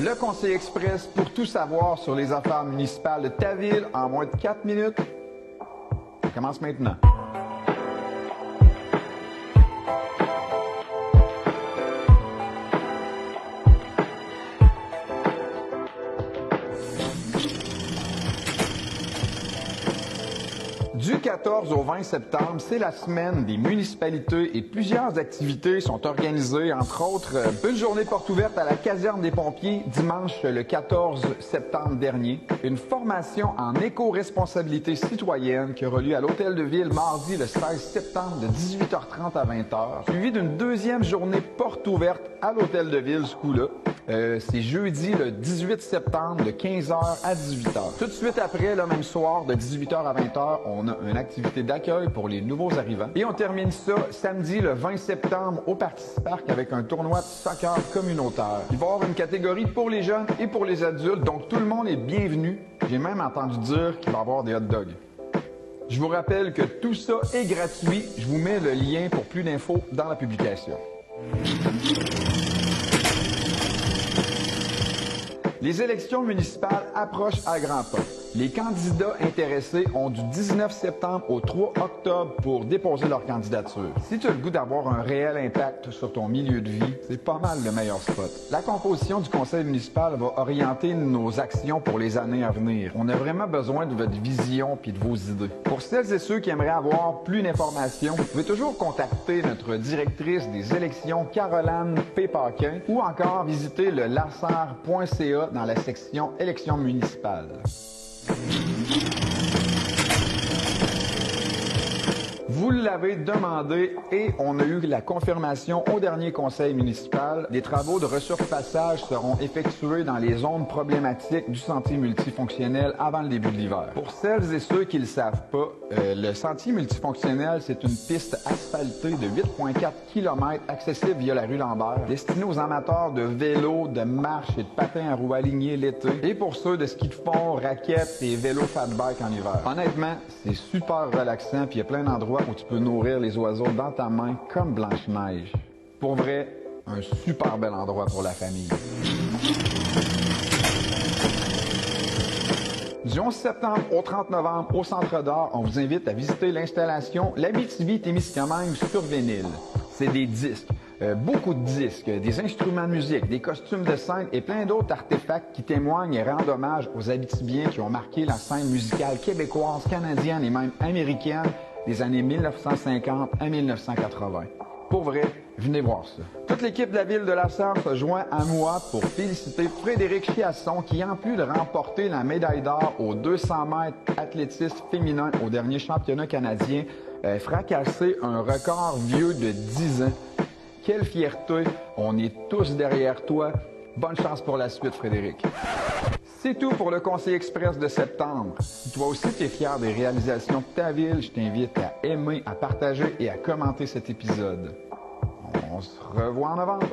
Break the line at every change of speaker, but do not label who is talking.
Le Conseil Express pour tout savoir sur les affaires municipales de ta ville en moins de 4 minutes. Ça commence maintenant. Du 14 au 20 septembre, c'est la semaine des municipalités et plusieurs activités sont organisées, entre autres une journée porte ouverte à la caserne des pompiers dimanche le 14 septembre dernier, une formation en éco-responsabilité citoyenne qui aura lieu à l'Hôtel de Ville mardi le 16 septembre de 18h30 à 20h, suivi d'une deuxième journée porte ouverte à l'Hôtel de Ville ce coup-là. C'est jeudi le 18 septembre de 15h à 18h. Tout de suite après, le même soir, de 18h à 20h, on a une activité d'accueil pour les nouveaux arrivants. Et on termine ça samedi le 20 septembre au Parti Parc avec un tournoi de soccer communautaire. Il va y avoir une catégorie pour les jeunes et pour les adultes, donc tout le monde est bienvenu. J'ai même entendu dire qu'il va y avoir des hot dogs. Je vous rappelle que tout ça est gratuit. Je vous mets le lien pour plus d'infos dans la publication. Les élections municipales approchent à grands pas. Les candidats intéressés ont du 19 septembre au 3 octobre pour déposer leur candidature. Si tu as le goût d'avoir un réel impact sur ton milieu de vie, c'est pas mal le meilleur spot. La composition du conseil municipal va orienter nos actions pour les années à venir. On a vraiment besoin de votre vision puis de vos idées. Pour celles et ceux qui aimeraient avoir plus d'informations, vous pouvez toujours contacter notre directrice des élections, Caroline P. Paquin, ou encore visiter le laser.ca dans la section élections municipales. Vous l'avez demandé et on a eu la confirmation au dernier conseil municipal. Des travaux de resurfaçage seront effectués dans les zones problématiques du sentier multifonctionnel avant le début de l'hiver. Pour celles et ceux qui ne le savent pas, le sentier multifonctionnel, c'est une piste asphaltée de 8,4 km accessible via la rue Lambert, destinée aux amateurs de vélo, de marche et de patins à roues alignées l'été, et pour ceux de ski de fond, raquettes et vélos fat bike en hiver. Honnêtement, c'est super relaxant puis il y a plein d'endroits où tu peux nourrir les oiseaux dans ta main comme Blanche-Neige. Pour vrai, un super bel endroit pour la famille. Du 11 septembre au 30 novembre, au Centre d'art, on vous invite à visiter l'installation L'Abitibi-Témiscamingue sur vinyle. C'est des disques, beaucoup de disques, des instruments de musique, des costumes de scène et plein d'autres artefacts qui témoignent et rendent hommage aux Abitibiens qui ont marqué la scène musicale québécoise, canadienne et même américaine des années 1950 à 1980. Pour vrai, venez voir ça. Toute l'équipe de la ville de La Sarre se joint à moi pour féliciter Frédéric Chiasson qui, en plus de remporter la médaille d'or aux 200 mètres athlétisme féminin au dernier championnat canadien, fracassé un record vieux de 10 ans. Quelle fierté! On est tous derrière toi. Bonne chance pour la suite, Frédéric. C'est tout pour le Conseil Express de septembre. Si toi aussi tu es fier des réalisations de ta ville, je t'invite à aimer, à partager et à commenter cet épisode. On se revoit en novembre.